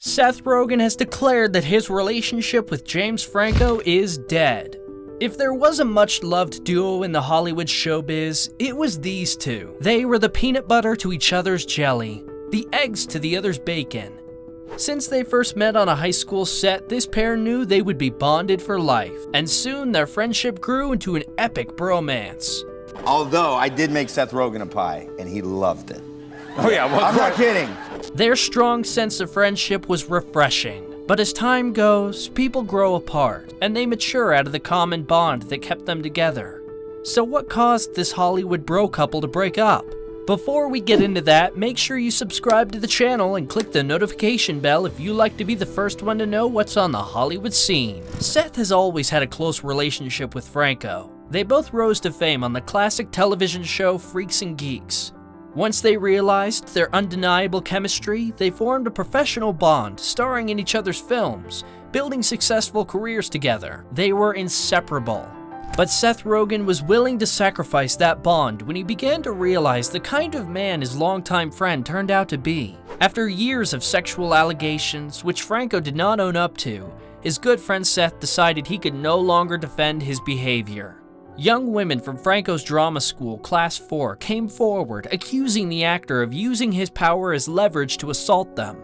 Seth Rogen has declared that his relationship with James Franco is dead. If there was a much-loved duo in the Hollywood showbiz, it was these two. They were the peanut butter to each other's jelly, the eggs to the other's bacon. Since they first met on a high school set, this pair knew they would be bonded for life, and soon their friendship grew into an epic bromance. Although I did make Seth Rogen a pie, and he loved it. Oh yeah, well, I'm not kidding. Their strong sense of friendship was refreshing. But as time goes, people grow apart, and they mature out of the common bond that kept them together. So what caused this Hollywood bro couple to break up? Before we get into that, make sure you subscribe to the channel and click the notification bell if you like to be the first one to know what's on the Hollywood scene. Seth has always had a close relationship with Franco. They both rose to fame on the classic television show Freaks and Geeks. Once they realized their undeniable chemistry, they formed a professional bond, starring in each other's films, building successful careers together. They were inseparable. But Seth Rogen was willing to sacrifice that bond when he began to realize the kind of man his longtime friend turned out to be. After years of sexual allegations, which Franco did not own up to, his good friend Seth decided he could no longer defend his behavior. Young women from Franco's drama school, Class 4, came forward, accusing the actor of using his power as leverage to assault them.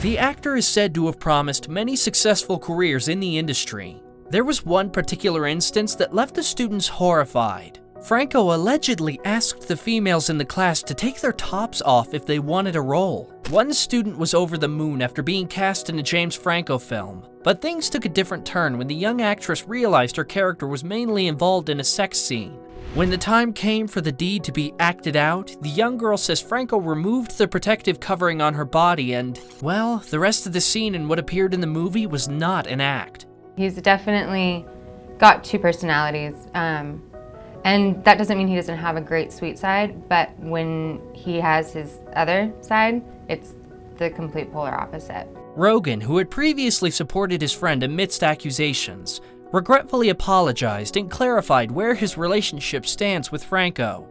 The actor is said to have promised many successful careers in the industry. There was one particular instance that left the students horrified. Franco allegedly asked the females in the class to take their tops off if they wanted a role. One student was over the moon after being cast in a James Franco film, but things took a different turn when the young actress realized her character was mainly involved in a sex scene. When the time came for the deed to be acted out, the young girl says Franco removed the protective covering on her body and, well, the rest of the scene in what appeared in the movie was not an act. He's definitely got two personalities. And that doesn't mean he doesn't have a great sweet side, but when he has his other side, it's the complete polar opposite. Rogen, who had previously supported his friend amidst accusations, regretfully apologized and clarified where his relationship stands with Franco.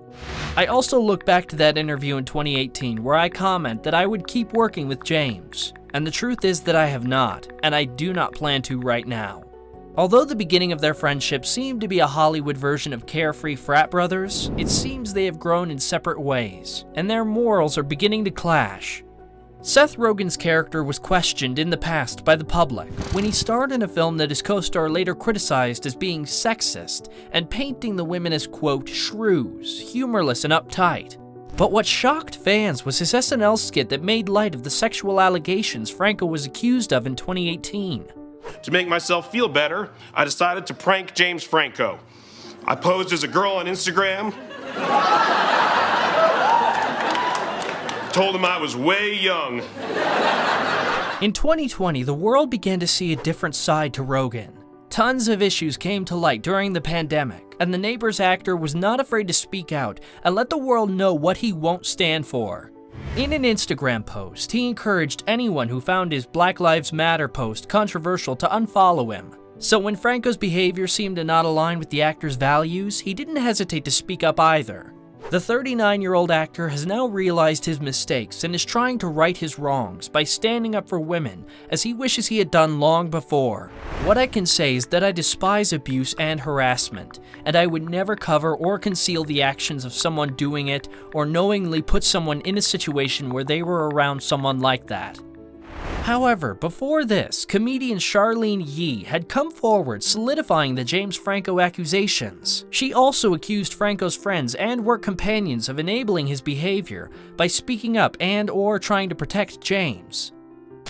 I also look back to that interview in 2018 where I comment that I would keep working with James, and the truth is that I have not, and I do not plan to right now. Although the beginning of their friendship seemed to be a Hollywood version of carefree frat brothers, it seems they have grown in separate ways, and their morals are beginning to clash. Seth Rogen's character was questioned in the past by the public when he starred in a film that his co-star later criticized as being sexist and painting the women as, quote, shrews, humorless and uptight. But what shocked fans was his SNL skit that made light of the sexual allegations Franco was accused of in 2018. To make myself feel better, I decided to prank James Franco. I posed as a girl on Instagram. Told him I was way young. In 2020, the world began to see a different side to Rogen. Tons of issues came to light during the pandemic, and the Neighbors actor was not afraid to speak out and let the world know what he won't stand for. In an Instagram post, he encouraged anyone who found his Black Lives Matter post controversial to unfollow him. So when Franco's behavior seemed to not align with the actor's values, he didn't hesitate to speak up either. The 39-year-old actor has now realized his mistakes and is trying to right his wrongs by standing up for women, as he wishes he had done long before. What I can say is that I despise abuse and harassment, and I would never cover or conceal the actions of someone doing it or knowingly put someone in a situation where they were around someone like that. However, before this, comedian Charlene had come forward solidifying the James Franco accusations. She also accused Franco's friends and work companions of enabling his behavior by speaking up and/or trying to protect James.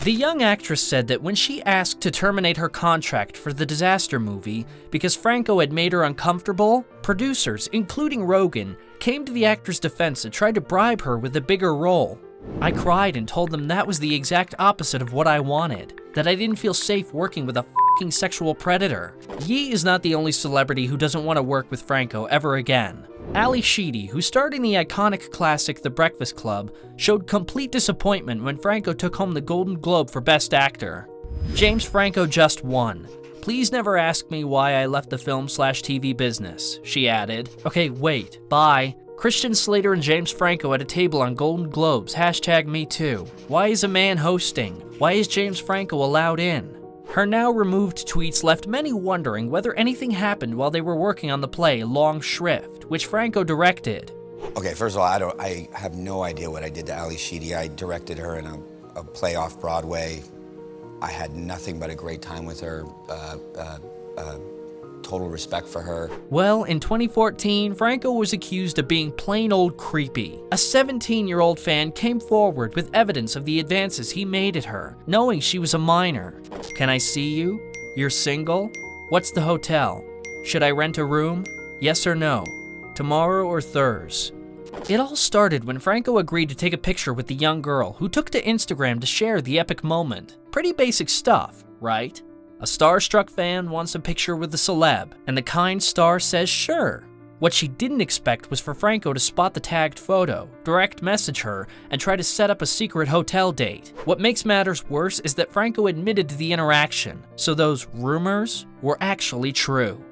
The young actress said that when she asked to terminate her contract for the Disaster movie because Franco had made her uncomfortable, producers, including Rogen, came to the actor's defense and tried to bribe her with a bigger role. I cried and told them that was the exact opposite of what I wanted, that I didn't feel safe working with a f***ing sexual predator. Yi is not the only celebrity who doesn't want to work with Franco ever again. Ali Sheedy, who starred in the iconic classic The Breakfast Club, showed complete disappointment when Franco took home the Golden Globe for Best Actor. James Franco just won. Please never ask me why I left the film/TV business, she added. Okay, wait, bye. Christian Slater and James Franco at a table on Golden Globes, #MeToo. Why is a man hosting? Why is James Franco allowed in? Her now removed tweets left many wondering whether anything happened while they were working on the play Long Shrift, which Franco directed. Okay, first of all, I have no idea what I did to Ali Sheedy. I directed her in a play off Broadway. I had nothing but a great time with her. Total respect for her. Well, in 2014, Franco was accused of being plain old creepy. A 17-year-old fan came forward with evidence of the advances he made at her, knowing she was a minor. Can I see you? You're single? What's the hotel? Should I rent a room? Yes or no? Tomorrow or Thursday? It all started when Franco agreed to take a picture with the young girl, who took to Instagram to share the epic moment. Pretty basic stuff, right? A starstruck fan wants a picture with a celeb, and the kind star says sure. What she didn't expect was for Franco to spot the tagged photo, direct message her, and try to set up a secret hotel date. What makes matters worse is that Franco admitted to the interaction, so those rumors were actually true.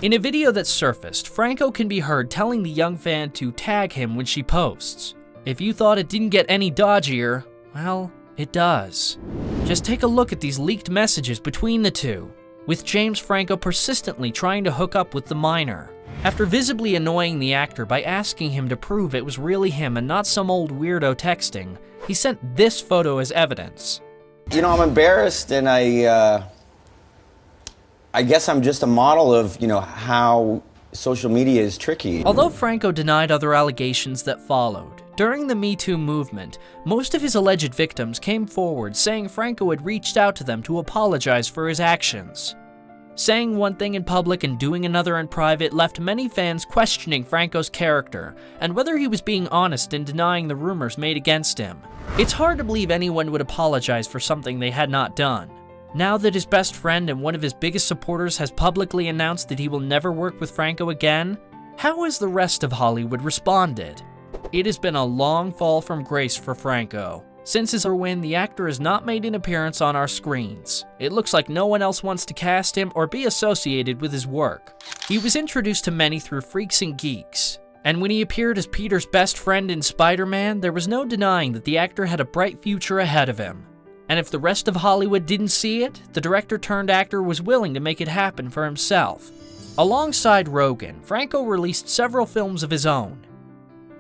In a video that surfaced, Franco can be heard telling the young fan to tag him when she posts. If you thought it didn't get any dodgier, well, it does. Just take a look at these leaked messages between the two, with James Franco persistently trying to hook up with the minor. After visibly annoying the actor by asking him to prove it was really him and not some old weirdo texting, he sent this photo as evidence. You know, I'm embarrassed, and I guess I'm just a model of, how social media is tricky. Although Franco denied other allegations that followed, during the Me Too movement, most of his alleged victims came forward saying Franco had reached out to them to apologize for his actions. Saying one thing in public and doing another in private left many fans questioning Franco's character and whether he was being honest in denying the rumors made against him. It's hard to believe anyone would apologize for something they had not done. Now that his best friend and one of his biggest supporters has publicly announced that he will never work with Franco again, how has the rest of Hollywood responded? It has been a long fall from grace for Franco. Since his win, the actor has not made an appearance on our screens. It looks like no one else wants to cast him or be associated with his work. He was introduced to many through Freaks and Geeks, and when he appeared as Peter's best friend in Spider-Man, there was no denying that the actor had a bright future ahead of him. And if the rest of Hollywood didn't see it, the director-turned-actor was willing to make it happen for himself. Alongside Rogen, Franco released several films of his own.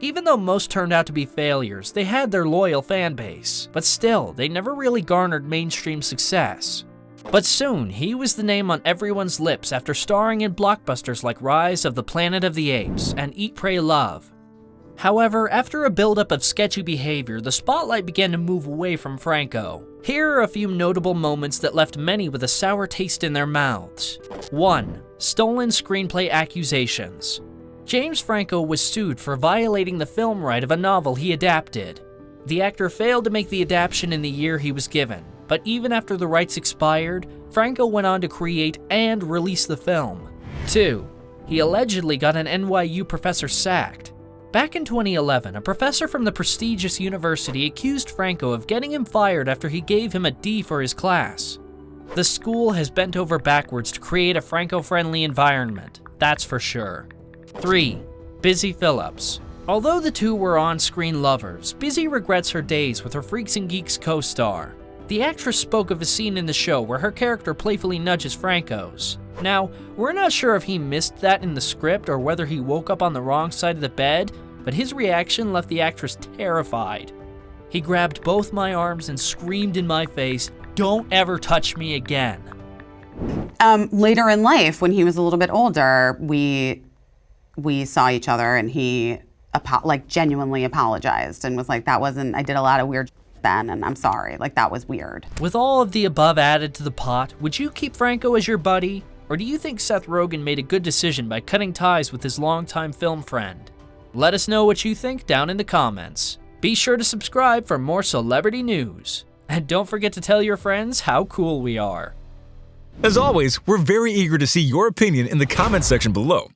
Even though most turned out to be failures, they had their loyal fan base, but still, they never really garnered mainstream success. But soon, he was the name on everyone's lips after starring in blockbusters like Rise of the Planet of the Apes and Eat, Pray, Love. However, after a buildup of sketchy behavior, the spotlight began to move away from Franco. Here are a few notable moments that left many with a sour taste in their mouths. 1. Stolen screenplay accusations. James Franco was sued for violating the film right of a novel he adapted. The actor failed to make the adaptation in the year he was given, but even after the rights expired, Franco went on to create and release the film. 2. He allegedly got an NYU professor sacked. Back in 2011, a professor from the prestigious university accused Franco of getting him fired after he gave him a D for his class. The school has bent over backwards to create a Franco-friendly environment, that's for sure. 3. Busy Phillips. Although the two were on-screen lovers, Busy regrets her days with her Freaks and Geeks co-star. The actress spoke of a scene in the show where her character playfully nudges Franco's. Now, we're not sure if he missed that in the script or whether he woke up on the wrong side of the bed, but his reaction left the actress terrified. He grabbed both my arms and screamed in my face, "Don't ever touch me again." Later in life, when he was a little bit older, we saw each other and he genuinely apologized and was like, I did a lot of weird then and I'm sorry, that was weird. With all of the above added to the pot, would you keep Franco as your buddy? Or do you think Seth Rogen made a good decision by cutting ties with his longtime film friend? Let us know what you think down in the comments. Be sure to subscribe for more celebrity news. And don't forget to tell your friends how cool we are. As always, we're very eager to see your opinion in the comments section below.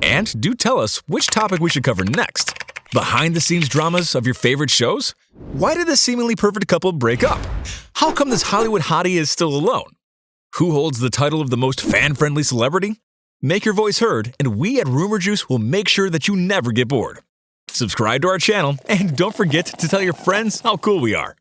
And do tell us which topic we should cover next. Behind-the-scenes dramas of your favorite shows? Why did this seemingly perfect couple break up? How come this Hollywood hottie is still alone? Who holds the title of the most fan-friendly celebrity? Make your voice heard, and we at Rumour Juice will make sure that you never get bored. Subscribe to our channel, and don't forget to tell your friends how cool we are.